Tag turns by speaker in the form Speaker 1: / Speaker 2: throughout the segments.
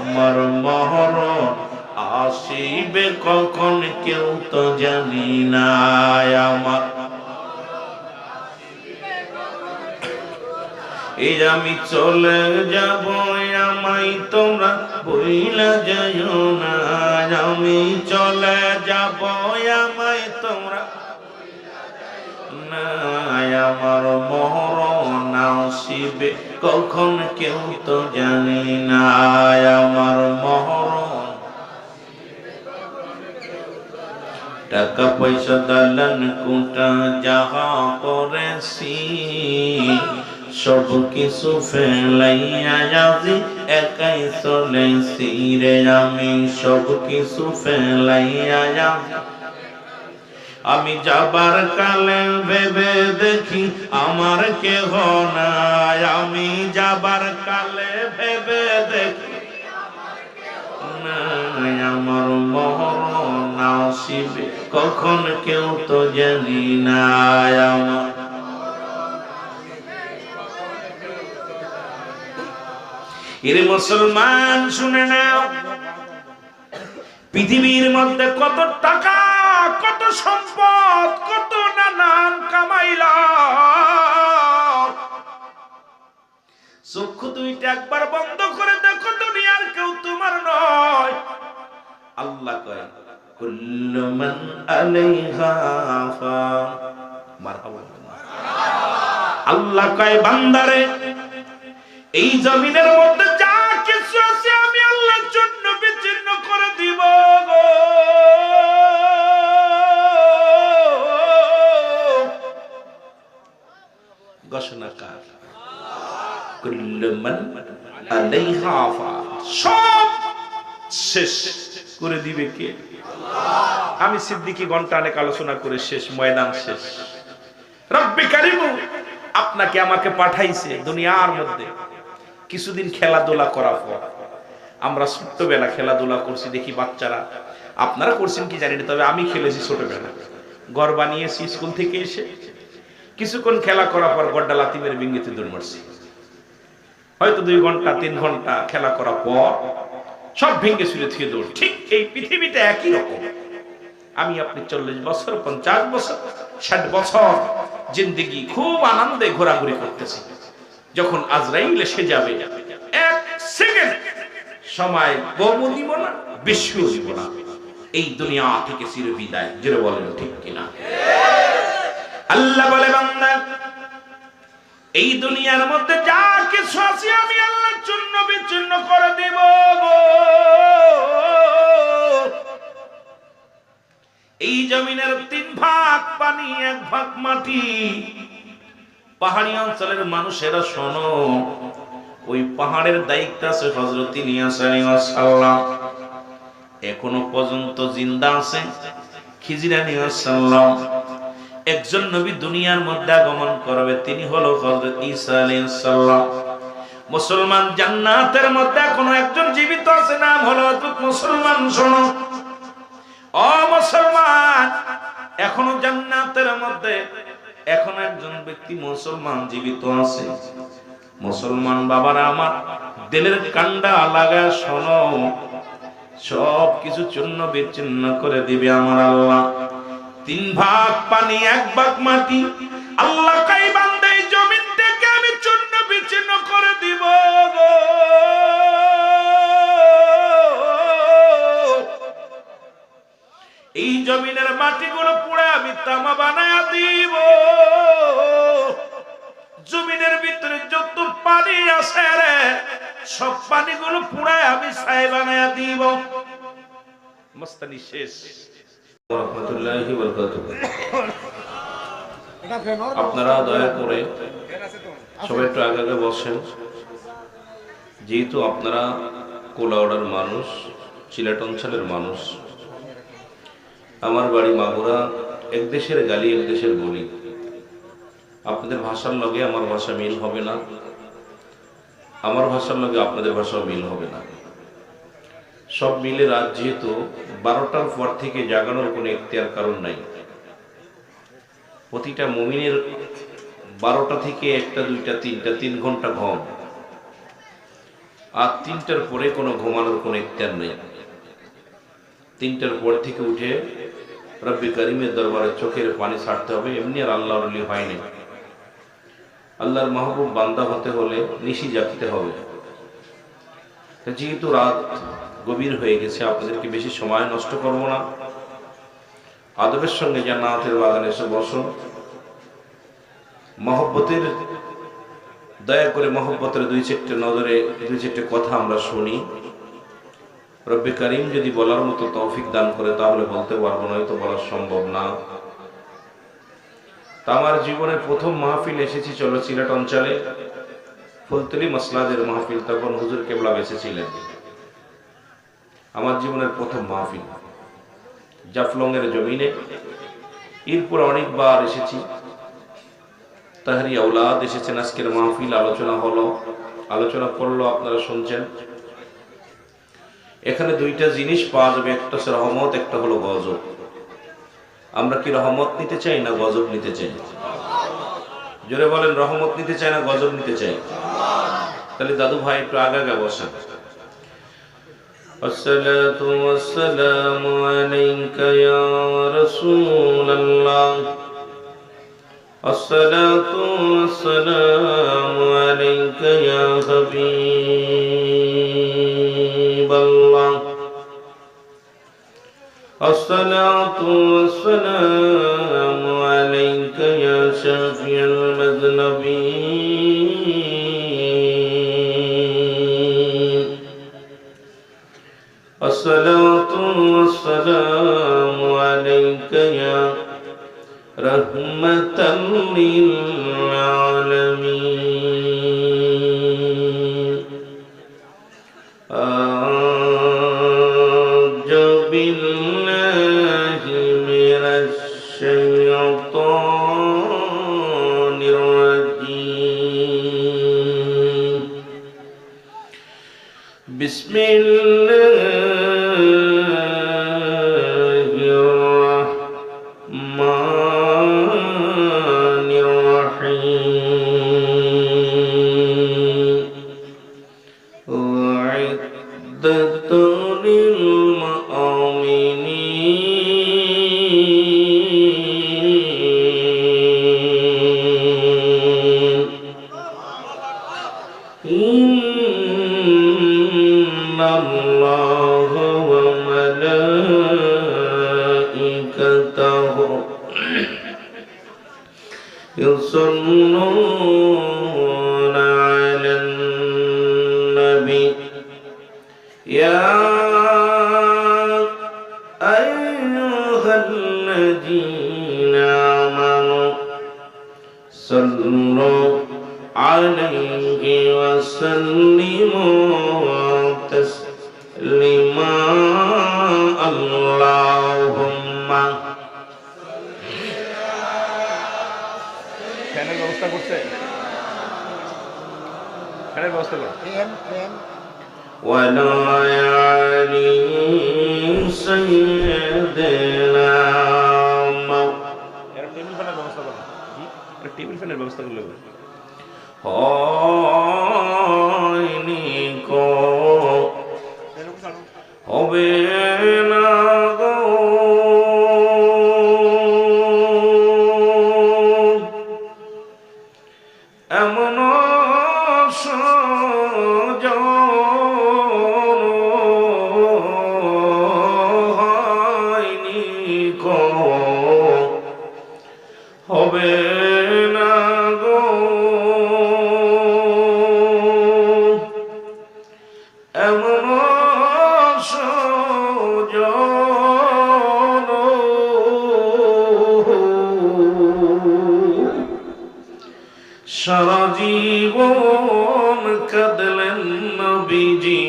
Speaker 1: আমার মহরণ আসিবে কখন কেউ তো জানি না। আমার এই আমি চলে যাব, আমায় তোমরা বইলা যাইও না। আমি চলে যাব, আমায় তোমরা না। আমার মরণ আসিবে কখন কেউ তো জানি না। আমার মরণ টাকা পয়সা দালান কোটা যাহা করেছি সব কিছু ফেলাইয়া আজি একাই চলেছি রে। আমি সব কিছু ফেলাইয়া আজি, আমি যাবার কালে ভেবে দেখি আমার কেহ নাই। আমি যাবার কালে ভেবে দেখি নাই। আমার মরণ আসিবে কখন কেউ তো জানি না। আমার এর মুসলমান শুনে নাও, পৃথিবীর মধ্যে কত টাকা, কত সম্পদ, কত নানান কামাইলা, চক্ষু দুইটা একবার বন্ধ করে দেখো, দুনিয়ার কেউ তোমার নয়। আল্লাহ কয় কুল্লু মান আলাইহা ফান। মারহাবা। আল্লাহ কয় বান্দারে, এই জমিনের মধ্যে যা কিছু আছে আমি আল্লাহর জন্য বিচ্ছিন্ন করে দিব গো। ঘোষণা কার? কুল্লু মান আলাইহা ফান। সব শেষ করে দিবে কে? আমি সিদ্দিকী ঘন্টা অনেক আলোচনা করে শেষ, ময়দান শেষ। রব্বে কারিমু আপনাকে আমাকে পাঠাইছে দুনিয়ার মধ্যে কিছুদিন খেলাধুলা করার পর। আমরা ছোট্টবেলা খেলাধুলা করছি, দেখি বাচ্চারা, আপনারা করছেন কি জানি না, তবে আমি খেলেছি ছোটবেলা। ঘর বানিয়েছি, স্কুল থেকে এসে কিছুক্ষণ খেলা করার পর গড্ডা লাথি মেরে বিঙ্গিতে দৌড় মারছি। হয়তো 2 ঘন্টা 3 ঘন্টা খেলা করার পর সব ভেঙে ছুঁড়ে থুয়ে দৌড়। ঠিক এই পৃথিবীটা একই রকম। আমি আপনি 40 বছর, 50 বছর, 60 বছর জিন্দেগি খুব আনন্দে ঘোরাঘুরি করতেছি। যখন আজরাইল এসে যাবে, 1 সেকেন্ড সময় কমও দিব না, বেশিও দিব না। এই দুনিয়া থেকে চির বিদায়। জোরে বলেন ঠিক কিনা? আল্লাহ বলে বান্দা, এই দুনিয়ার মধ্যে যা কিছু আছে আমি আল্লাহর জন্য বিচ্ছিন্ন করে দেব গো। এই জমিনের 3 ভাগ পানি, 1 ভাগ মাটি। পাহাড়ি অঞ্চলের মানুষেরা শোনো, ওই পাহাড়ের দায়িত্ব আছে হযরত ইলিয়াস আলাইহিস সালাম। এখনো পর্যন্ত জিন্দা আছে। খিজির আলাইহিস সালাম একজন নবী দুনিয়ার মধ্যে আগমন করবে, তিনি হলো হযরত ঈসা আলাইহিস সালাম। মুসলমান জান্নাতের মধ্যে এখনো একজন জীবিত আছে, নাম হলো হযরত মুসলমান। শোনো ও মুসলমান, এখনো জান্নাতের মধ্যে এখনো একজন ব্যক্তি মুসলমান জীবিত আছে। মুসলমান বাবারা আমার, দিলের কান্ডা লাগা শোনো, সব কিছু চূর্ণ বিচ্ছিন্ন করে দিবে আমার আল্লাহ। 3 ভাগ পানি, 1 ভাগ মাটি। আল্লাহ কই বান্দা, এই জমিন থেকে আমি চূর্ণ বিচ্ছিন্ন করে দিব গো। এই জমিনের মাটিগুলো পুড়ে আমি তামা বানায়া দিব। জমিনের ভিতরে যত পানি আছে রে, সব পানিগুলো পুড়ে আমি ছাই বানায়া দিব। মস্তানি শেষ। রাহমাতুল্লাহি ওয়া বারাকাতুহু। আপনারা দয়া করে সবাই একটু আগে আগে বসেন। যেহেতু আপনারা কোলাউড়ার মানুষ, সিলেট অঞ্চলের মানুষ, আমার বাড়ি মাগুরা, এক দেশের গালি এক দেশের বলি। আপনাদের ভাষার লগে আমার ভাষা মিল হবে না, আমার ভাষার লগে আপনাদের ভাষাও মিল হবে না। সব মিলে রাত যেহেতু 12টার পর থেকে জাগানোর কোনো ইখতিয়ার কারণ নাই। প্রতিটা মুমিনের 12টা থেকে 1টা 2টা 3টা 3 ঘন্টা ঘুম। আর 3টার পরে কোনো ঘুমানোর কোনো ইখতিয়ার নেই। 3টার পর থেকে উঠে রব্বি করিমের দরবারে চোখের পানি ছাড়তে হবে। এমনি আর আল্লাহর ওলি হয়নি। আল্লাহর মাহবুব বান্দা হতে হলে নিশি জাগতে হবে। যেহেতু রাত গভীর হয়ে গেছে, আপনাদেরকে বেশি সময় নষ্ট করব না। আদবের সঙ্গে জান্নাতের বাগানে এসে বসো। মহব্বতের, দয়া করে মহব্বতের 2-4টে নজরে 2-4টে কথা আমরা শুনি। রব্বি করিম যদি বলার মতো তৌফিক দান করে তাহলে বলতে পারবো, নয়তো বলা সম্ভব না। তা আমার জীবনের প্রথম মাহফিল এসেছি চলো সিলেট অঞ্চলে, ফুলতলি মাসলাদের মাহফিল। তখন হুজুর কেবলা বেঁচে ছিলেন। আমার জীবনের প্রথম মাহফিল জাফলংয়ের জমিনে। এরপর অনেকবার এসেছি। তাহারি আওলাদ এসেছেন, আজকের মাহফিল আলোচনা হলো, আলোচনা করলো, আপনারা শুনছেন। এখানে 2টা জিনিস পাওয়া যাবে, একটা হচ্ছে রহমত, একটা হলো গজব। আমরা কি রহমত নিতে চাই না গজব নিতে চাই? জোরে বলেন, রহমত নিতে চাই না গজব নিতে চাই? তাহলে দাদু ভাই একটু আগে আগে বসেন। আসসালাতু ওয়াসসালামু আলাইকা ইয়া রাসূলুল্লাহ, আসসালাতু ওয়াসসালামু আলাইকা ইয়া হাবিবাল্লাহ, আসসালাতু ওয়াসসালামু আলাইকা ইয়া শাফিউল মুযনিবিন, আসসালাতু ওয়াসসালামু আলাইকা ইয়া রাহমাতাল লিল আলামিন। আ'উযু বিল্লাহি মিনাশ শাইতানির রাজীম। বিসমিল্লাহির রাহমানির রাহিম। উ'ইদ্দাতু লিল মুমিনিন। ইন্নাল্লাহা ওয়া মালাইকাতাহু ইউসাল্লুনা আলান নবী ইয়া আইয়ুহাল্লাযীনা আমানু সাল্লু আলাইহি ওয়া সাল্লিমু তাসলিমা। আল্লাহুম্মা। ফ্যানের ব্যবস্থা করছে? ফ্যানের ব্যবস্থা করো। ওয়ালা আলি সাইয়্যিদিনা। এর টেবিল ফ্যানের ব্যবস্থা করো। জি, এর টেবিল ফ্যানের ব্যবস্থা করলে হয়নি কো হবে না গো এমন সজন হয়নি কো হবে না গো এমন সজন সারা জীবন কাঁদলেন নবীজি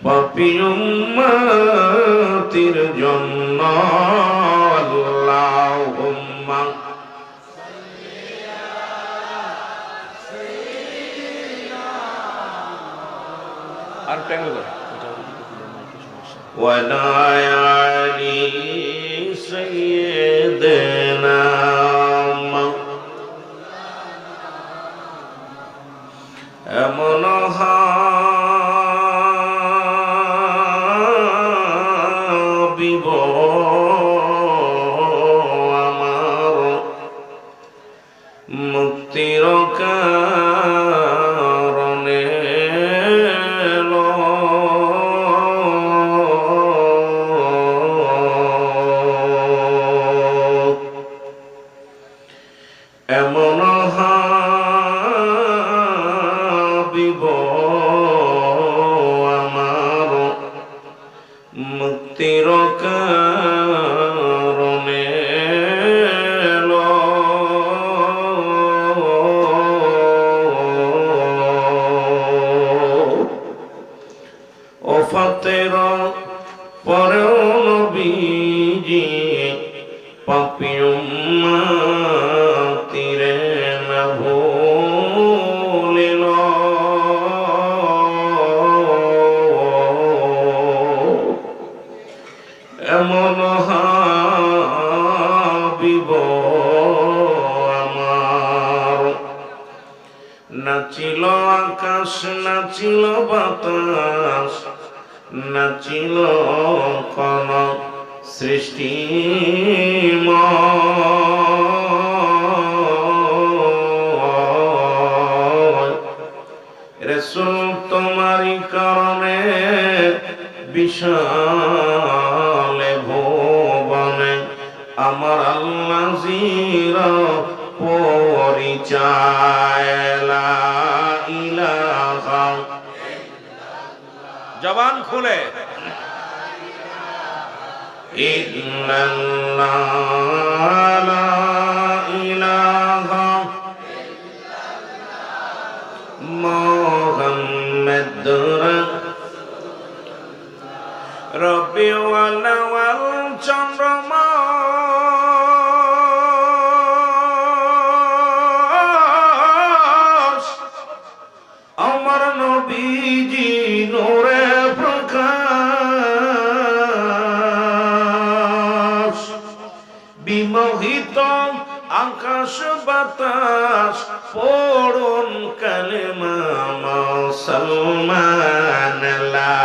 Speaker 1: পাপী উম্মতির জন্য। আল্লাহুম্মা আর ট্যাঙ্গল করে ওয়ালা আলি সাইয়্যিদিনা। এমন মুক্তির কারণে ওফাতের পরেও নবীজি পাপী উম্মতিরে না ভুলিল। এমন হাবিব আমার, নাচিল আকাশ নাচিল বাতাস নাচিল কোন সৃষ্টি রাসূল তোমারই কারণে বিশাল ভুবনে আমার আল্লাহ জিরা পরিচয় লা ইলাহা জবান খুলে ইল্লাল্লাহ লা ইলাহা মুহাম্মাদুর রবিউল আউয়াল চন্দ্রমাস আমার নবীজি নূরে প্রকাশ বিমোহিত আকাশ বাতাস পড়ুন কালেমা মুসলমান লা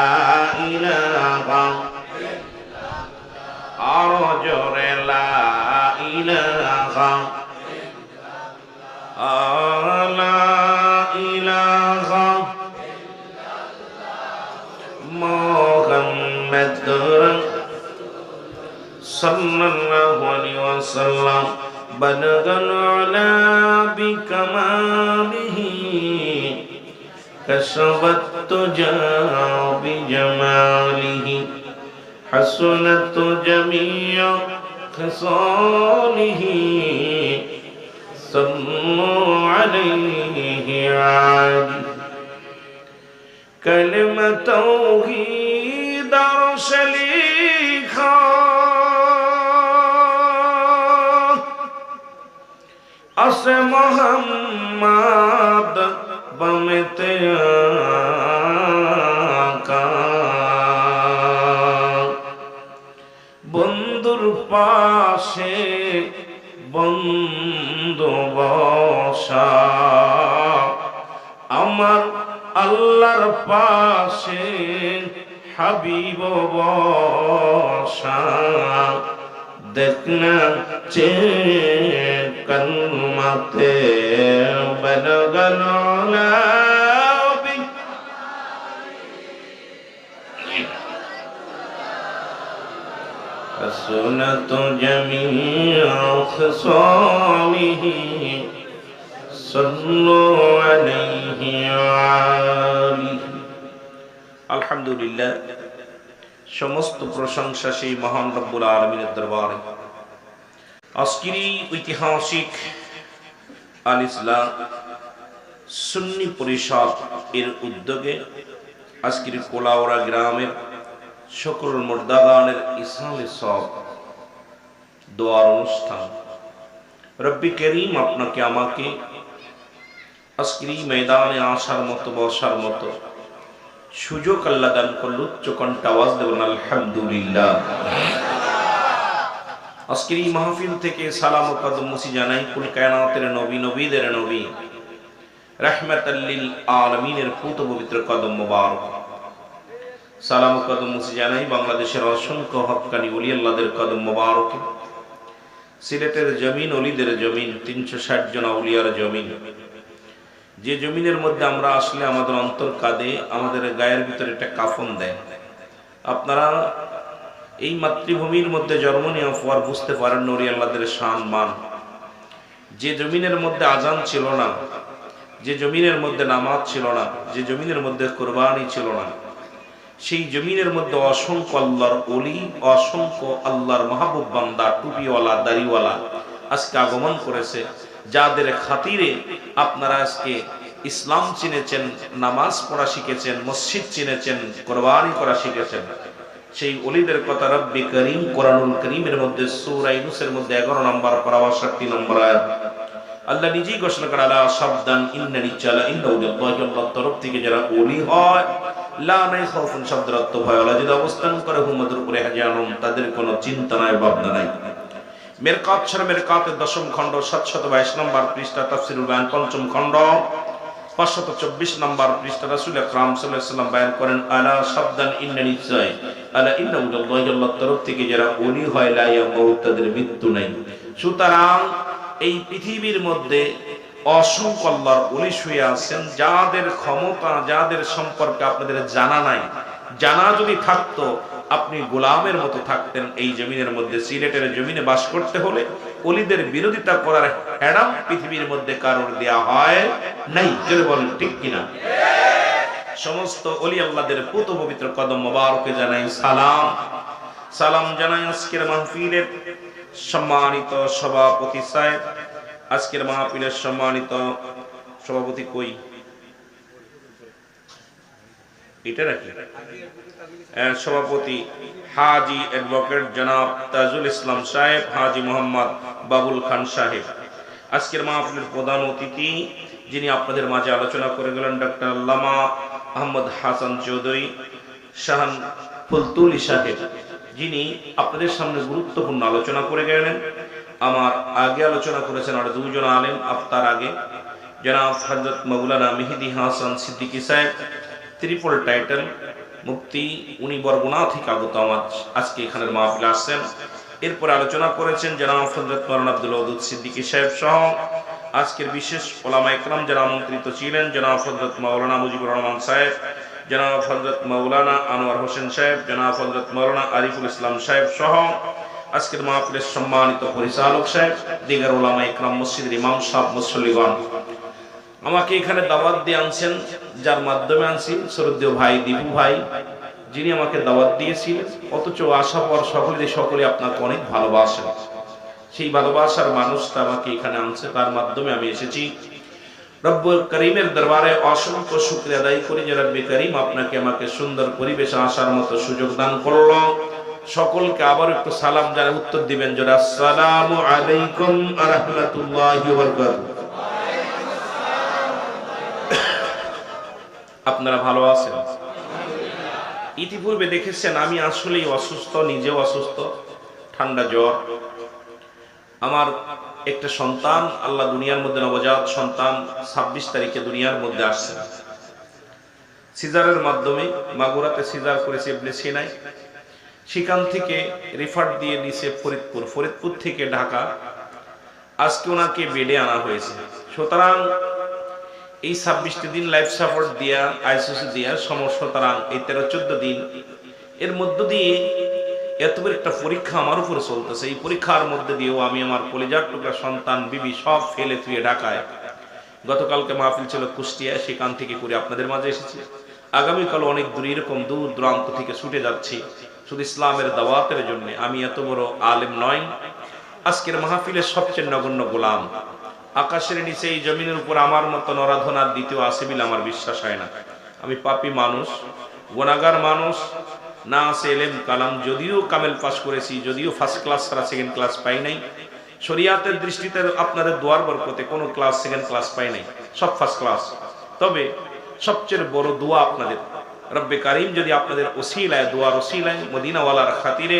Speaker 1: ইলাহা আরো জোরে লা ইলাহা লা ইলাহা মুহাম্মাদুর সাল্লাল্লাহু আলাইহি ওয়াসাল্লাম বালাগাল আলা বিকামালিহি কাশাবাত তুজা বিজামালিহি হাসনাত জামিউ খিসালিহি সাল্লু আলাইহি আলি কালিমা তাওহীদ আরশলিখা আসে মোহাম্মদ বমেতে আকা বন্ধুর পাশে বন্ধু বসা আমার আল্লাহর পাশে হাবিব বসা দেখনা চে কলমাতে বলগল লাবি সুনত জামিউ খিসালিহি সাল্লু আলাইহি আলিহি। আলহামদুলিল্লাহ, সমস্ত প্রশংসা সেই মহান রব্বুল আলামিনের দরবারে। আজকের এই ঐতিহাসিক আল ইসলাম সুন্নি পরিষদ এর উদ্যোগে আজকের কোলাউড়া গ্রামের সকল মুর্দাগানের ইসলামের সব দোয়ার অনুষ্ঠান। রব্বি করিম আপনাকে আমাকে আজকের এই ময়দানে আসার মতো বসার মতো সুযোগ আল্লাহ দান করল। উচ্চ কণ্ঠে আওয়াজ দেবেন আলহামদুলিল্লাহ। আজকের এই মাহফিল থেকে সালাম ও কদম মুসি জানাই কুল কায়নাতের নবী নবীদের নবী রাহমাতাল লিল আলামিনের পুত পবিত্র কদম মোবারক। সালাম ও কদম মুসি জানাই বাংলাদেশের অসংখ্য হক্কানি ওলি আল্লাহদের কদম মোবারক, সিলেটের জমিন ওলিদের জমিন, 360 জন আউলিয়ার জমিন, যে জমিনের মধ্যে আমরা আসলে আমাদের অন্তর কাঁদে, আমাদের গায়ের ভিতরে একটা কাফন দেয়। আপনারা এই মাতৃভূমির মধ্যে জন্ম নেওয়া পর বুঝতে পারেন নূরি আল্লাহদের শান মান। যে জমিনের মধ্যে আজান ছিল না, যে জমিনের মধ্যে নামাজ ছিল না, যে জমিনের মধ্যে কুরবানি ছিল না, সেই জমিনের মধ্যে অসংখ্য আল্লাহর ওলি, অসংখ্য আল্লাহর মাহবুব বান্দা, টুপিওয়ালা, দাড়িওয়ালা আজকে আগমন করেছে, যাদের খাতিরে আপনারা আজকে ইসলাম চিনেছেন, নামাজ পড়া শিখেছেন, মসজিদ চিনেছেন, কোরবানি করা শিখেছেন। সেই ওলিদের কথা রব্বে করিম কোরআনুল কারীমের মধ্যে সূরা ইউনূসের মধ্যে 11 নম্বর পারা 62 নম্বর আয়াত আল্লাহ নিজেই ঘোষণা করেন, আলা সাবধান ইন্নানি চালা ইন্নাল্লাহি আল্লাহর তরফ থেকে যারা ওলি হয়, লা নাই খাউফুন শব্দের অর্থ ভয়, আল্লাহ যদি অবস্থান করে হুমদের উপরে হাজানুন, তাদের কোনো চিন্তা নাই, ভাবনা নাই। মেরকাত শরীফ মেরকাতের 10ম খণ্ড 722 নম্বর পৃষ্ঠা, তাফসীরুল বায়ান 5ম খণ্ড 524 নম্বর পৃষ্ঠা, রাসূল আকরাম সাল্লাল্লাহু আলাইহি ওয়াসাল্লাম বয়ান করেন, আলা সাবধান ইন্নানি চাই আলা ইন্নাল্লাহি আল্লাহর তরফ থেকে যারা ওলি হয়, লা ইয়ামুত, তাদের মৃত্যু নাই। সুতরাং এই পৃথিবীর মধ্যে অসংখ্য আল্লাহর ওলি শুয়ে আছেন, যাদের ক্ষমতা, যাদের সম্পর্কে আপনাদের জানা নাই। জানা যদি থাকতো আপনি গোলামের মতো থাকতেন এই জমিনের মধ্যে। সিলেটের জমিনে বাস করতে হলে ওলিদের বিরোধিতা করার হ্যাডাম পৃথিবীর মধ্যে কারোর দেয়া হয় নাই। জোরে বলেন ঠিক কিনা? সমস্ত ওলি আল্লাহদের পুত পবিত্র কদম মোবারকে জানাই সালাম। সালাম জানাই আজকের মাহফিলের সম্মানিত সভাপতি সাহেব, আজকের মাহফিলের সম্মানিত সভাপতি কই এটা নাকি সভাপতি হাজি অ্যাডভোকেট জনাব তাজুল ইসলাম সাহেব, হাজি মোহাম্মদ বাবুল খান সাহেব। আজকের মাহফিলের প্রধান অতিথি যিনি আপনাদের মাঝে আলোচনা করে গেলেন, ডক্টর আল্লামা আহমদ হাসান চৌধুরী শাহান ফুলতুলি সাহেব, যিনি আপনাদের সামনে গুরুত্বপূর্ণ আলোচনা করে গেলেন। আমার আগে আলোচনা করেছেন আর দুজন আলেম আপনার আগে, জনাব হযরত মাওলানা মেহেদী হাসান সিদ্দিকী সাহেব, ট্রিপল টাইটেল মুফতি, উনি বরগুনা থেকে আগত আজকে এখানের মাহফিলে আসছেন। এরপর আলোচনা করেছেন জনাব হযরত মাওলানা আব্দুল ওয়াদুদ সিদ্দিকী সাহেব সহ আজকের বিশেষ ওলামা ইকরাম যারা আমন্ত্রিত ছিলেন, জনাব হযরত মাওলানা মুজিবুর রহমান সাহেব, জনাব হযরত মাওলানা আনোয়ার হোসেন সাহেব, জনাব হযরত মাওলানা আরিফুল ইসলাম সাহেব সহ আজকের মাহফিলের সম্মানিত পরিচালক সাহেব, দিগার ওলামা ইকরাম, মসজিদের ইমাম সাহেব, মুসল্লিগণ। আমাকে এখানে দাওয়াত দিয়ে আনছেন, যার মাধ্যমে আনছি শ্রদ্ধেয় ভাই দীপু ভাই, যিনি আমাকে দাওয়াত দিয়েছিলেন, অথচ আশা পর সকলে আপনাকে অনেক ভালোবাসেন। সেই ভালোবাসার মানুষটা আমাকে এখানে আনছে, তার মাধ্যমে আমি এসেছি। রব্বুল করিমের দরবারে অসংখ্য শুকরিয়া আদায় করি যে রব্বে করিম আপনাকে আমাকে সুন্দর পরিবেশে আসার মতো সুযোগ দান করলো। সকলকে আবার একটু সালাম জানিয়ে উত্তর দিবেন, যারা আসসালামু আলাইকুম ওয়া রাহমাতুল্লাহি ওয়া বারাকাতুহু। আপনারা ভালো আছেন? ইতিপূর্বে দেখেছেন আমি আসলেই অসুস্থ, নিজেও অসুস্থ, ঠান্ডা জ্বর। আমার একটা সন্তান, আল্লাহ দুনিয়ার মধ্যে নবজাত সন্তান 26 তারিখে দুনিয়ার মধ্যে আসছে। সিজারের মাধ্যমে মাগুরাতে সিজার করেছে ইবনে সিনাই, সেখান থেকে রেফার দিয়ে নিছে ফরিদপুর থেকে ঢাকা। আজকে ওনাকে বেডে আনা হয়েছে। সুতরাং এই 26টি দিন লাইফ সাপোর্ট দিয়া, আইসিইউ দিয়া সমস্যা, সুতরাং এই 13-14 দিন এর মধ্য দিয়ে এত বড় একটা পরীক্ষা আমার উপর চলতেছে। এই পরীক্ষার মধ্যে দিয়েও আমি আমার কলিজার টুকরা সন্তান বিবি সব ফেলে থুয়ে ঢাকায়, গতকালকে মাহফিল ছিল কুষ্টিয়া, সেখান থেকে করে আপনাদের মাঝে এসেছি। আগামীকাল অনেক দূর, এরকম দূর দূরান্ত থেকে ছুটে যাচ্ছি শুধু ইসলামের দাওয়াতের জন্য। আমি এত বড় আলেম নয়, আজকের মাহফিলের সবচেয়ে নগণ্য গোলাম। আকাশের নিচে এই জমিনের উপর আমার মতো নরাধনার দ্বিতীয় আছে বলে আমার বিশ্বাস হয় না। আমি পাপী মানুষ, গুনাহগার মানুষ, না আছে এলেম কালাম। যদিও কামেল পাস করেছি, যদিও ফার্স্ট ক্লাস ছাড়া সেকেন্ড ক্লাস পাই নাই, শরিয়াতের দৃষ্টিতে আপনাদের দোয়ার বরকতে কোনো ক্লাস সেকেন্ড ক্লাস পাই নাই, সব ফার্স্ট ক্লাস। তবে সবচেয়ে বড় দোয়া আপনাদের, রব্বে কারিম যদি আপনাদের ওসিলায়, দোয়ার ওসিলায়, মদিনাওয়ালার খাতিরে,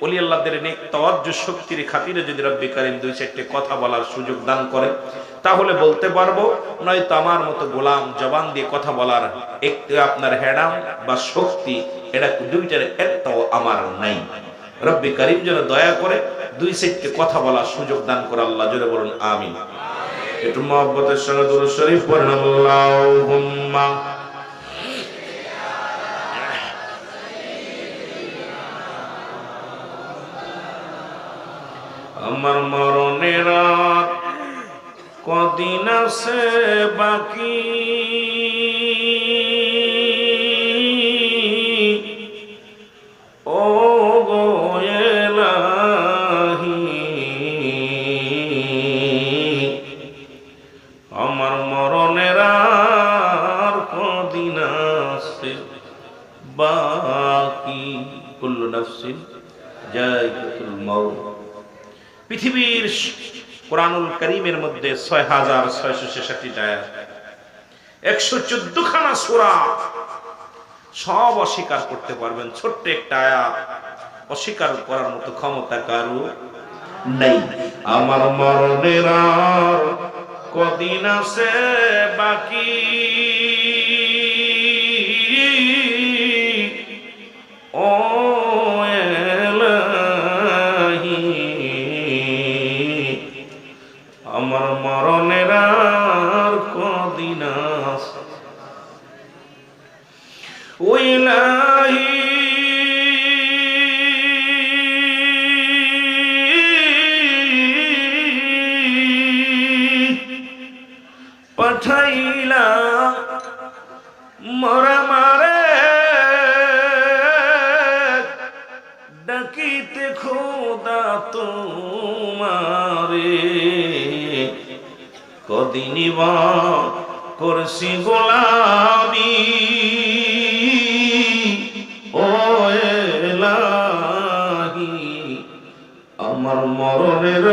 Speaker 1: ওলি আল্লাহদের নেক তাওয়াজ্জুহ শক্তির খাতিরে যদি রব্বে কারিম 2-4টে কথা বলার সুযোগ দান করে, তাহলে বলতে পারবো, নয়তো আমার মতো গোলাম জবান দিয়ে কথা বলার একটু আপনার হেডাম বা শক্তি, এটা দুইটার একটাও আমার নাই। রব্বে কারিম যেন দয়া করে 2-4টে কথা বলার সুযোগ দান করে। আল্লাহ জোরে বলুন আমিন। একটু মহব্বতের সঙ্গে দুরূদ শরীফ পড়েন, আল্লাহুম্মা আমার মরণের রাত কদিন আছে বাকি, বাকি, কুল্লু নাফসিন যায়িকাতুল মাউত। পৃথিবীর কোরআনুল কারীমের মধ্যে ৬৬৬৬ আয়াত, ১১৪ খানা সূরা, সব অস্বীকার করতে পারবেন। ছোট্ট একটা আয়াত অস্বীকার করার মতো ক্ষমতা কারো নাই। আমার মরণের আর কদিন আছে বাকি, ও এলাহি, আমার মরণের আর কদিন আছে, ও ইলাহি পাঠাইলা মরা মারে ডাকিতে খোদা তোমারে, কদিনই বা করছি গোলামি, ও এলাহি, আমার মরণের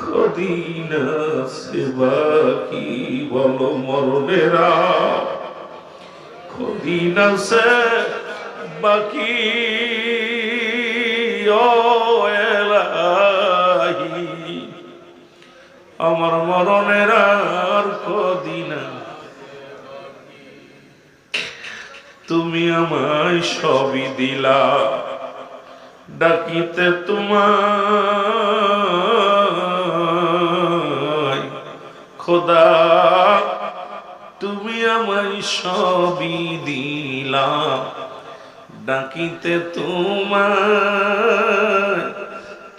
Speaker 1: কদিন আছে বাকি, বলো মরণের কদিন আছে বাকি, ও এলাহি, আমার মরণের আর কদিন। তুমি আমায় সবই দিলা, ডাকিতে তোমায় খোদা, তুমি আমায় সবই দিলা, ডাকিতে তোমায়,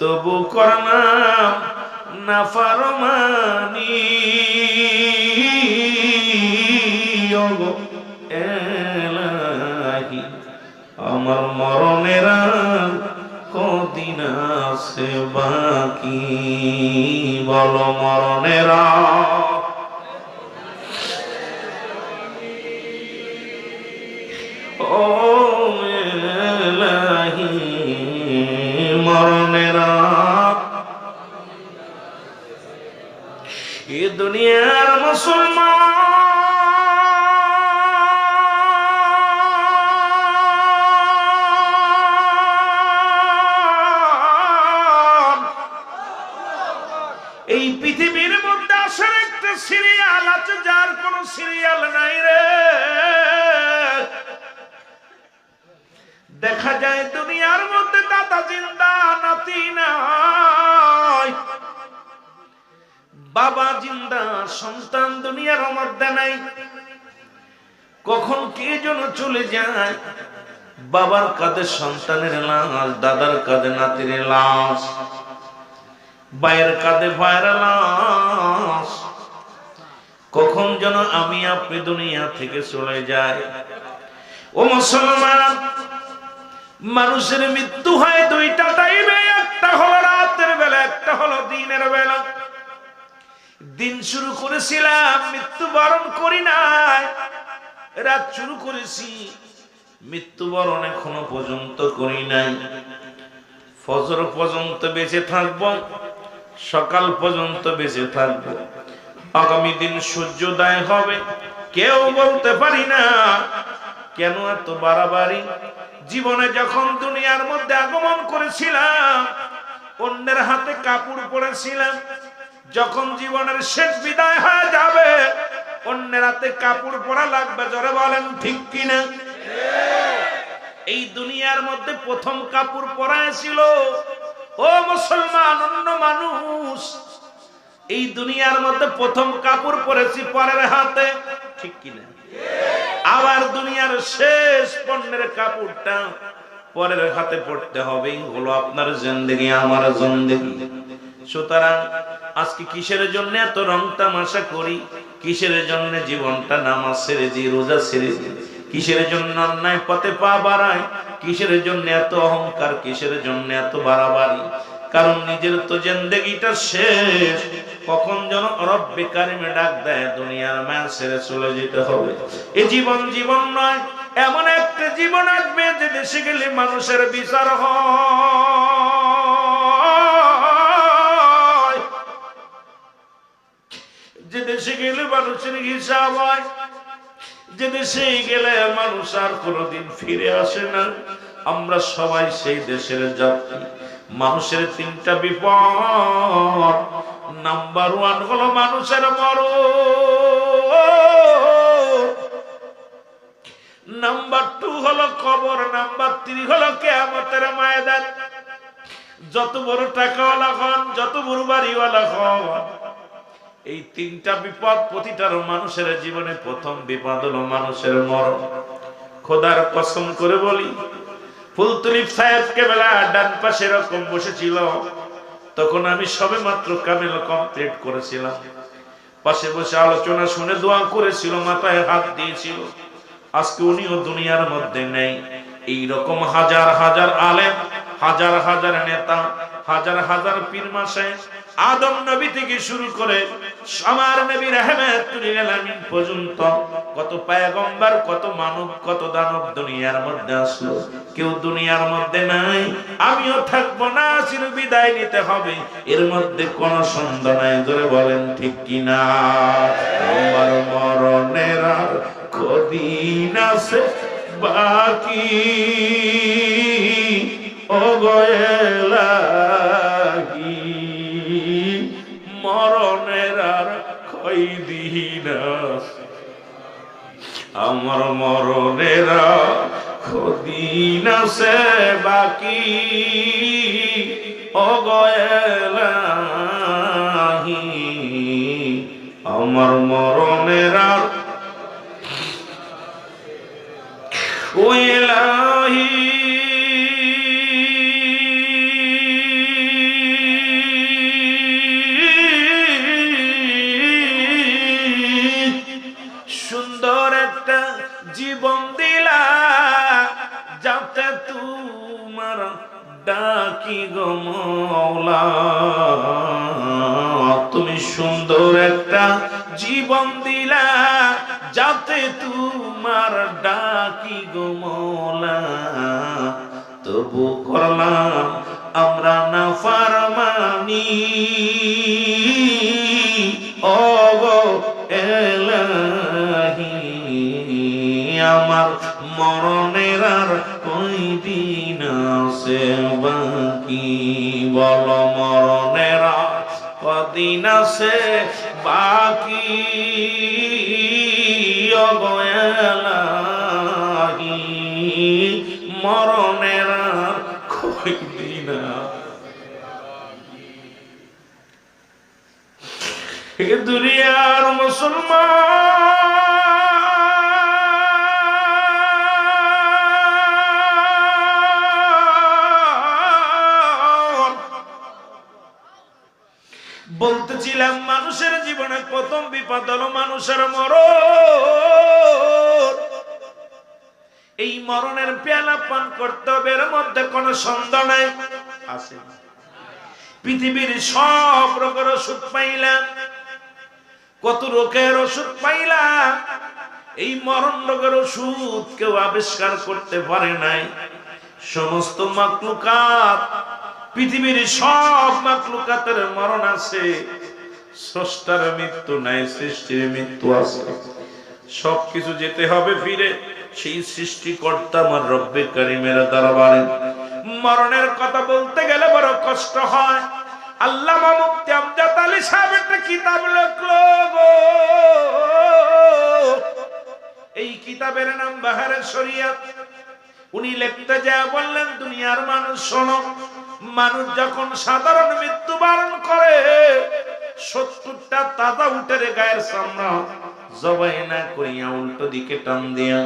Speaker 1: তবু করলাম নাফরমানি, ওগো এলাহি, আমার মরণের আর কদিন আছে বাকি, বলো মরণের ও এলাহি, মরণের এ দুনিয়ার মুসলমান এই পৃথিবীর মধ্যে আসার একটা সিরিয়াল আছে, যার কোন সিরিয়াল নাই রে। দেখা যায় দুনিয়ার মধ্যে দাদা জিন্দা, নাতি নাই, বাবা জিন্দা, সন্তান দুনিয়ার মধ্যে নাই। কখন কে যেন চলে যায়, বাবার কাঁধে সন্তানের লাশ, দাদার কাঁধে নাতির লাশ, ভাইয়ের কাঁধে ভাইয়ের লাশ। কখন যেন আমি আপনি দুনিয়া থেকে চলে যাই। ও মুসলমান, মানুষের মৃত্যু হয় দুইটা টাইমে, একটা হলো রাতের বেলা, একটা হলো দিনের বেলা। দিন শুরু করেছিলাম, মৃত্যুবরণ করি নাই, রাত শুরু করেছি, মৃত্যুবরণ এখনো পর্যন্ত করি নাই। ফজর পর্যন্ত বেঁচে থাকব, সকাল পর্যন্ত বেঁচে থাকব, আগামী দিন সূর্যোদয় হবে কেউ বলতে পারি না। কেন এত বাড়াবাড়ি? জীবনে যখন দুনিয়ার মধ্যে আগমন করেছিলাম, অন্যের হাতে কাপড় পরেছিলাম। যখন জীবনের শেষ বিদায় হয়ে যাবে, অন্যের হাতে কাপড় পরা লাগবে। জোরে বলেন ঠিক কিনা? এই দুনিয়ার মধ্যে প্রথম কাপড় পরাইছিল ও মুসলমান অন্য মানুষ। এই দুনিয়ার মধ্যে প্রথম কাপড় পরেছি পরের হাতে, ঠিক কিনা? আবার দুনিয়ার শেষ পণ্যের কাপড়টা পরের হাতে পড়তে হবে। হলো আপনার জিন্দেগি, আমার জিন্দেগি। সুতরাং আজকে কিসের জন্য এত রং তামাশা করি? কিসের জন্য জীবনটা নামাজ ছেড়ে দিই, রোজা ছেড়ে দিই? কিসের জন্য অন্যায় পথে পা বাড়ায়? কিসের জন্য এত অহংকার? কিসের জন্য এত বাড়াবাড়ি? কারণ নিজের তো জিন্দেগিটা শেষ। কখন যেন রব্বে কারিমে ডাক দেয়, দুনিয়ার মায়া ছেড়ে চলে যেতে হবে। এই জীবন জীবন নয়, এমন একটা জীবন আসবে যে দেশে গেলে মানুষের বিচার হয়, যে দেশে গেলে মানুষের হিসাব হয়, যে দেশে গেলে মানুষ আর কোনোদিন ফিরে আসে না। আমরা সবাই সেই দেশের যাত্রী। মানুষের তিনটা বিপদ। নাম্বার 1 হলো মানুষের মরণ, নাম্বার 2 হলো কবর, নাম্বার 3 হলো কিয়ামতের ময়দান। যত বড় টাকাওয়ালা হন, যত বড় বাড়িওয়ালা হন, এই তিনটা বিপদ প্রতিটার মানুষের জীবনে প্রথম বিপদ হলো মানুষের মরণ। খোদার কসম করে বলি, ফুলতুলিপ সাহেবকে বেলা ডান পাশে এরকম বসেছিল, তখন আমি সবে মাত্র কামেল কমপ্লিট করেছিলাম। পাশে বসে আলোচনা শুনে দোয়া করেছিল, মাথায় হাত দিয়েছিল। আজকে উনিও দুনিয়ার মধ্যে নেই। এইরকম হাজার হাজার আলেম, হাজার হাজার নেতা, হাজার হাজার পীর মাশায়েখ, আদম নবী থেকে শুরু করে আমার নবী রাহমাতুল লিল আলামিন পর্যন্ত কত পয়গম্বর, কত মানব, কত দানব দুনিয়ার মধ্যে আসলো। কেউ দুনিয়ার মধ্যে নাই, আমিও থাকবো না, চির বিদায় নিতে হবে। এর মধ্যে কোন সন্দেহ নাই। ধরে বলেন ঠিক কিনা? আমার মরণের আর কদিন আছে বাকি, ও গয়েলাহি, মরণের আর কয়দিন আছে, আমার মরণের কদিন আছে বাকি, ও গয়েলাহি, আমার মরণের আর ও ইলাহি। সুন্দর একটা জীবন দিলা যাতে তোমার ডাকি গো মওলা, তুমি সুন্দর একটা জীবন দিলা যাতে তোমার ডাকি গো মওলা, তবু করলাম আমরা নাফরমানি, ও গো এলাহি, আমার মরণের আর কয়দিন আছে বাকি, বল মরণের আর কদিন আছে বাকি, ও গো এলাহি, মরণের আর কয়দিন এ দুনিয়ার মুসলমান। বলতেছিলাম মানুষের জীবনে প্রথম বিপদ হলো মানুষের মরণ। এই মরণের পেয়ালা পান করতে হবে, এর মধ্যে কোনো সন্দেহ নাই। আছে পৃথিবীর সব রোগের ওষুধ পাইলাম, কত রোগের ওষুধ পাইলাম, এই মরণ রোগের ওষুধ কেউ আবিষ্কার করতে পারে নাই। সমস্ত মাখলুকাত, পৃথিবীর সব মাখলুকাতের মরণ আছে, স্রষ্টার মৃত্যু নাই, সৃষ্টির মৃত্যু আছে। সবকিছু যেতে হবে ফিরে সেই সৃষ্টিকর্তা আমার রব্বে কারিমের দরবারে। মরণের কথা বলতে গেলে বড় কষ্ট হয়। আল্লামা মুফতি আমজাদ আলী সাহেব একটা কিতাব লিখলো গো, এই কিতাবের নাম বাহারে শরিয়াত। উনি লিখতে যায় বললেন, দুনিয়ার মানুষ শোনো, মানুষ যখন সাধারণ মৃত্যুবরণ করে 70টা তাজা উটের গায়ের চামড়া জবাই না করিয়া উল্টো দিকে টান দিয়া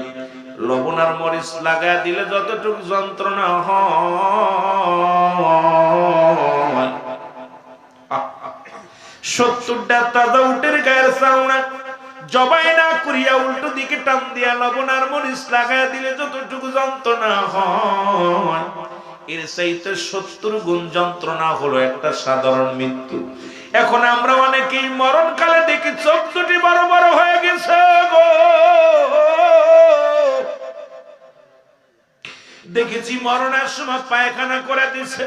Speaker 1: লবণ আর মরিচ লাগায় দিলে যতটুকু যন্ত্রণা হয়, 70টা তাজা উটের গায়ের চামড়া জবাই না করিয়া উল্টো দিকে টান দিয়া লবণ আর মরিচ লাগায় দিলে যতটুকু যন্ত্রণা হয়, এর চাইতে 70 গুণ যন্ত্রণা হলো একটা সাধারণ মৃত্যু। এখন আমরা অনেকেই মরণ কালে দেখি চোখ দুটি বড় বড় হয়ে গেছে গো। দেখেছি মরণের সময় পায়খানা করে দিছে,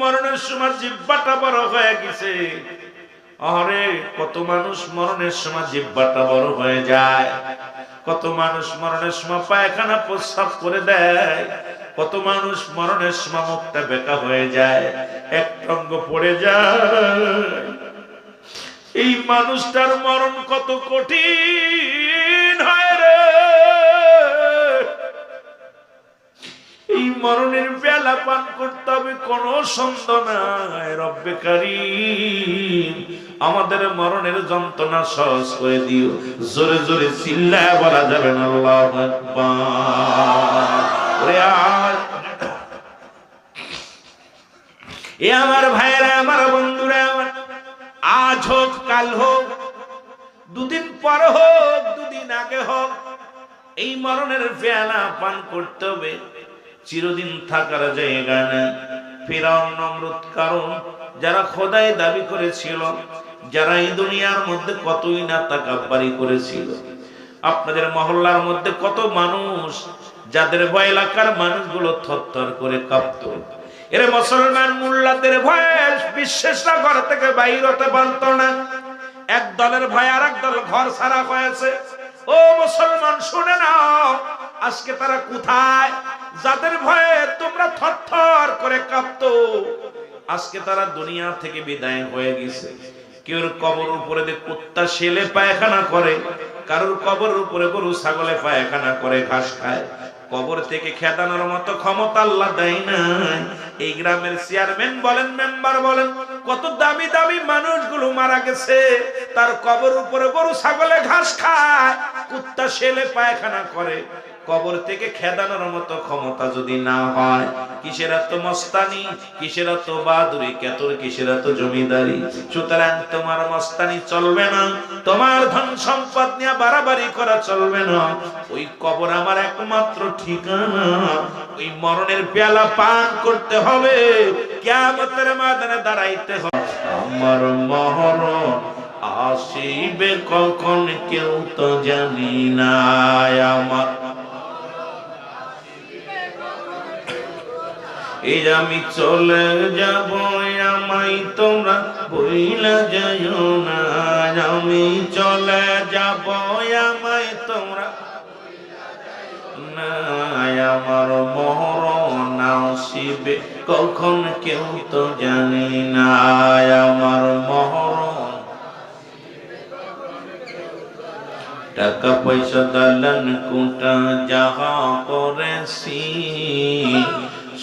Speaker 1: মরণের সময় জিহ্বাটা বড় হয়ে গেছে। আরে কত মানুষ মরণের সময় জিহ্বাটা বড় হয়ে যায়, কত মানুষ মরণের সময় পায়খানা প্রস্রাব করে দেয়, কত মানুষ মরণের সময় মুখটা বেঁকা হয়ে যায়, এক অঙ্গ পড়ে যায়। এই মানুষটার মরণ কত কঠিন হয় রে। এই মরণের পেয়ালা পান করতে হবে কোনো সন্দেহ নাই। রব্বে কারীম আমাদের মরণের যন্ত্রণা সহজ করে দিও। জোরে জোরে চিল্লায় বলা যাবে না আল্লাহু আকবার। এ আমার ভাইরা, আমার বন্ধুরা, আমার আজ হোক কাল হোক, দুদিন পর হোক দুদিন আগে হোক, এই মরণের পেয়ালা পান করতে হবে। চিরদিন থাকার জায়গা না। ফিরআউন, নমরুদ, কারণ যারা খোদাই দাবি করেছিল, যারা এই দুনিয়ার মধ্যে কতই না তাকাব্বুরি করেছিল। আপনাদের মহল্লার মধ্যে কত মানুষ যাদের ভয় এলাকার মানুষগুলো থরথর করে কাঁপতো। এরে মুসলমান মুল্লাদের ভয়ে বিশ্বাসটা ঘর থেকে বাইর হতে পারত না। এক দলের ভয় আর এক দল ঘর ছাড়া হয়েছে। ও মুসলমান শুনে নাও, আজকে তারা কোথায়? যাদের ভয়ে তোমরা থরথর করে কাঁপতো, আজকে তারা দুনিয়া থেকে বিদায় হয়ে গেছে। কেউ কবর উপরে কুত্তা শেলে পায়খানা করে, কারোর কবর উপরে গরু ছাগলে পায়খানা করে ঘাস খায়। কবর থেকে খেদানোর মতো ক্ষমতা আল্লাহ দেয় নাই। এই গ্রামের চেয়ারম্যান বলেন, মেম্বার বলেন, কত দামি দামি মানুষগুলো মারা গেছে, তার কবর উপরে গরু ছাগলে ঘাস খায়, কুত্তা শেলে পায়খানা করে। কবর থেকে খেদানোর মতো ক্ষমতা যদি না হয়, কিসের এত মস্তানি, কিসের এত বাহাদুরি, কিসের এত জমিদারি? সুতরাং তোমার মস্তানি চলবে না, তোমার ধন সম্পদ নিয়ে বাড়াবাড়ি করা চলবে না। ওই কবর আমার একমাত্র ঠিকানা। ওই মরণের পেয়ালা পান করতে হবে, কিয়ামতের ময়দানে দাঁড়াইতে হবে। আমার মরণ আসিবে কখন কেউ তো জানি না। আমার এই আমি চলে যাব, আমায় তোমরা ভুইলা যাইও না। আমি চলে যাব, আমায় তোমরা না। আমার মরণ আসিবে কখন কেউ তো জানি না। আমার মরণ টাকা পয়সা দালান কোটা যাহা করেছি,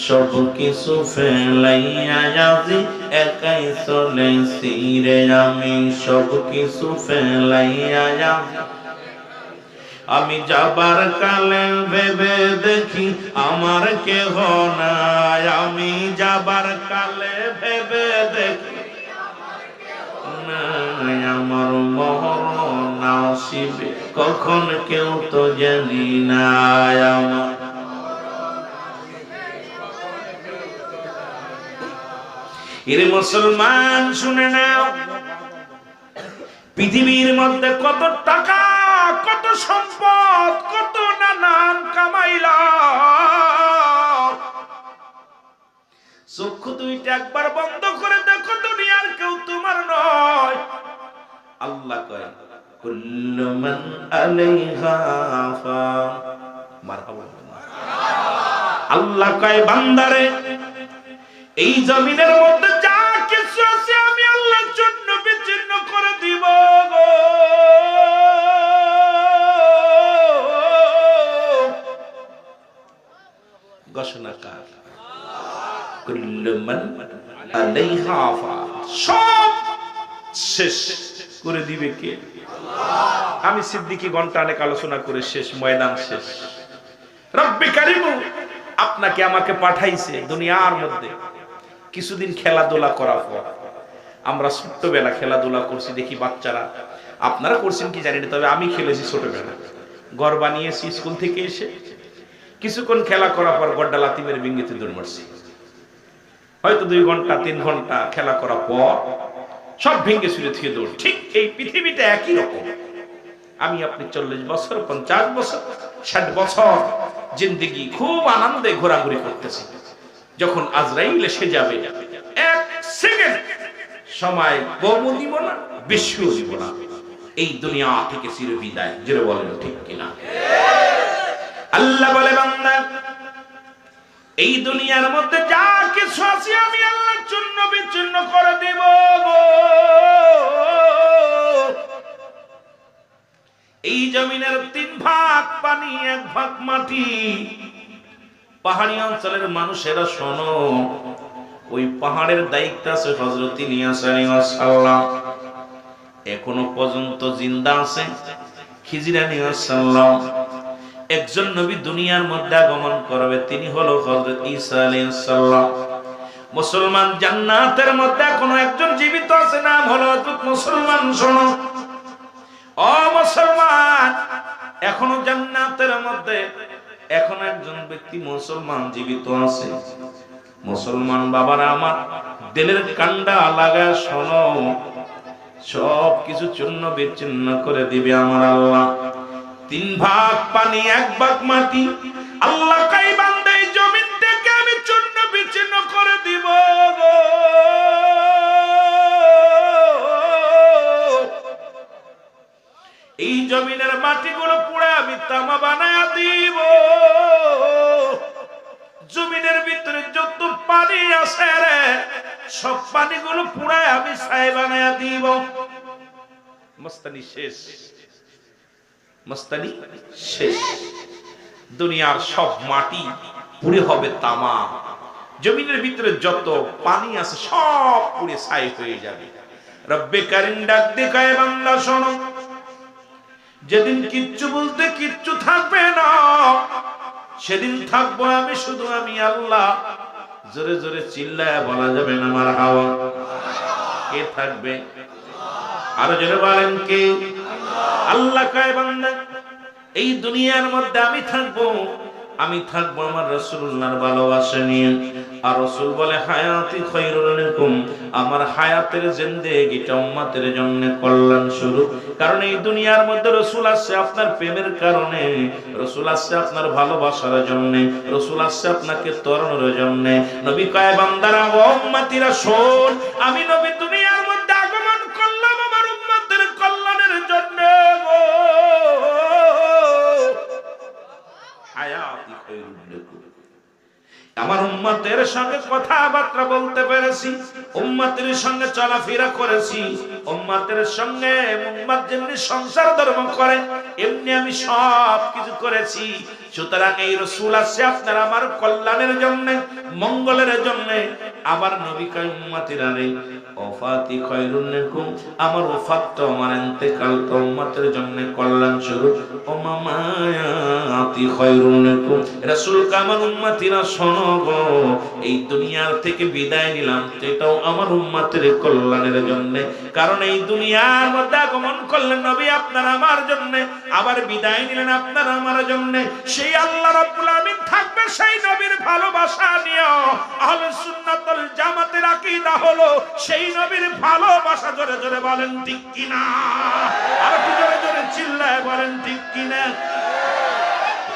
Speaker 1: সব কিছু ফেলাইয়া আজি একাই চলেছি রে। আমি সব কিছু ফেলাইয়া আজি, আমি যাবার কালে ভেবে দেখি আমার কেহ নাই। আমি যাবার কালে ভেবে দেখি নাই। আমার মরণ আসিবে কখন কেউ তো জানি না। আমার এরে মুসলমান শুনে নাও, পৃথিবীর মধ্যে কত টাকা, কত সম্পদ, কত নানান কামাইলাম, চক্ষু দুইটা একবার বন্ধ করে দেখো, দুনিয়ার কেউ তোমার নয়। আল্লাহ কয় কুল্লু মান আলাইহা ফান। মারহাবা। আল্লাহ কয় বান্দারে, এই জমিনের মধ্যে যা কিছু আছে আমি আল্লাহর জন্য বিচ্ছিন্ন করে দিব গো। ঘোষণা কার? কুল্লু মান আলাইহা ফান। সব শেষ করে দিবে কে? আমি সিদ্দিকী ঘন্টা অনেক আলোচনা করে শেষ, ময়দান শেষ। রব্বে কারীম আপনাকে আমাকে পাঠাইছে দুনিয়ার মধ্যে কিছুদিন খেলাধুলা করার পর। আমরা ছোট্টবেলা খেলাধুলা করছি, দেখি বাচ্চারা, আপনারা করছেন কি জানি না, তবে আমি খেলেছি ছোটবেলা। ঘর বানিয়েছি, স্কুল থেকে এসে কিছুক্ষণ খেলা করার পর গড্ডা লাথি মেরে বিঙ্গিতে দৌড় মারছি। হয়তো 2 ঘন্টা 3 ঘন্টা খেলা করার পর সব ভেঙে ছুঁড়ে থুয়ে দৌড়। ঠিক এই পৃথিবীটা একই রকম। আমি আপনি 40 বছর, 50 বছর, 60 বছর জিন্দেগি খুব আনন্দে ঘোরাঘুরি করতেছি, যখন আজরাইল এসে যাবে এক সেকেন্ড সময় কমও দিব না, বেশিও দিব না, এই দুনিয়া থেকে চিরবিদায়। জোরে বলেন ঠিক কিনা? আল্লাহ বলে, বান্দা এই দুনিয়ার মধ্যে যা কিছু আছে আমি আল্লাহর জন্য বিচ্ছিন্ন করে দেব। এই জমিনের 3 ভাগ পানি, 1 ভাগ মাটি। পাহাড়ি অঞ্চলের মানুষেরা শোনো, ওই পাহাড়ের দায়িত্ব আছে হযরত ইলিয়াস আলাইহিস সালাম, এখনো পর্যন্ত জিন্দা আছে। খিজির আলাইহিস সালাম, একজন নবী দুনিয়ার মধ্যে আগমন করবে, তিনি হলো হযরত ঈসা আলাইহিস সালাম। মুসলমান জান্নাতের মধ্যে এখনো একজন জীবিত আছে, নাম হলো হযরত মুসলমান। শোনো ও মুসলমান, এখনো জান্নাতের মধ্যে এখনো একজন ব্যক্তি মুসলমান জীবিত আছে। মুসলমান বাবারা আমার, দিলের কান্ডা লাগা শোনো, সব কিছু চূর্ণ বিচ্ছিন্ন করে দিবে আমার আল্লাহ। 3 ভাগ পানি, 1 ভাগ মাটি। আল্লাহ কই বান্দা এই জমিন থেকে আমি চূর্ণ বিচ্ছিন্ন করে দিব। এই জমিনের মাটিগুলো পুড়ে আমি তামা বানায়া দিব। জমিনের ভিতরে যত পানি আছে রে, সব পানিগুলো পুড়ে আমি ছাই বানায়া দিব। মস্তানি শেষ, মস্তানি শেষ। দুনিয়ার সব মাটি পুড়ে হবে তামা, জমিনের ভিতরে যত পানি আছে সব পুড়ে ছাই হয়ে যাবে। রব্বে কারীম ডাক দিয়ে কয়, বান্দা শোনো, যেদিন কিচ্ছু বলতে কিচ্ছু থাকবে না, সেদিন থাকবো আমি শুধু, আমি আল্লাহ। জোরে জোরে চিল্লায় বলা যাবে না মারহাবা? কে থাকবে? আরো জোরে বলেন কে? আল্লাহ কয়, বান্দা এই দুনিয়ার মধ্যে আমি থাকবো, আমি থাকবো আমার রাসূলুল্লাহর ভালোবাসা নিয়ে। আর রাসূল বলে, হায়াতি খায়রুল লাকুম, আমার হায়াতের জিন্দেগিটা উম্মতের জন্য কল্যাণ স্বরূপ। কারণ এই দুনিয়ার মধ্যে রাসূল আসছে আপনার প্রেমের কারণে, রাসূল আসছে আপনার ভালোবাসার জন্য, রাসূল আসছে আপনাকে তরানোর জন্য। নবী কয়, বান্দারা ও উম্মতিরা শোন, আমি নবী দুনিয়ার মধ্যে আগমন করলাম আমার উম্মতের কল্যাণের জন্য। হায়াতি খায়রুল লাকুম, আমার উম্মতের সঙ্গে কথাবার্তা বলতে পেরেছি, উম্মতের সঙ্গে চলাফেরা করেছি, উম্মতের সঙ্গে উম্মত যেমনি সংসার ধর্ম করে এমনি আমি সব কিছু করেছি। সুতরাং এই রাসূল আসছে আপনার আমার কল্যাণের জন্য, মঙ্গলের জন্য। আবার নবী কয়, উম্মতিরা রে, ওফাতি খায়রুল লাকুম, আমার ওফাতটা, আমার ইন্তেকালটা উম্মতের জন্য কল্যাণ স্বরূপ। ও মামায়াতি খায়রুল লাকুম, রাসূল কা আমার উম্মতিরা শোনো গো, এই দুনিয়ার থেকে বিদায় নিলাম এটাও আমার উম্মতের কল্যাণের জন্য। কারণ এই দুনিয়ার মধ্যে আগমন করলেন নবী আপনার আমার জন্য, আবার বিদায় নিলেন আপনার আমার জন্য। সেই আল্লাহ রাব্বুল আমিন থাকবে সেই নবীর ভালোবাসা নিয়ে। আহলে সুন্নাত ওয়াল জামাতের আকীদা হলো সেই নবীর ভালোবাসা। জোরে জোরে বলেন ঠিক কিনা? আর একটু জোরে জোরে চিল্লায় বলেন ঠিক কিনা?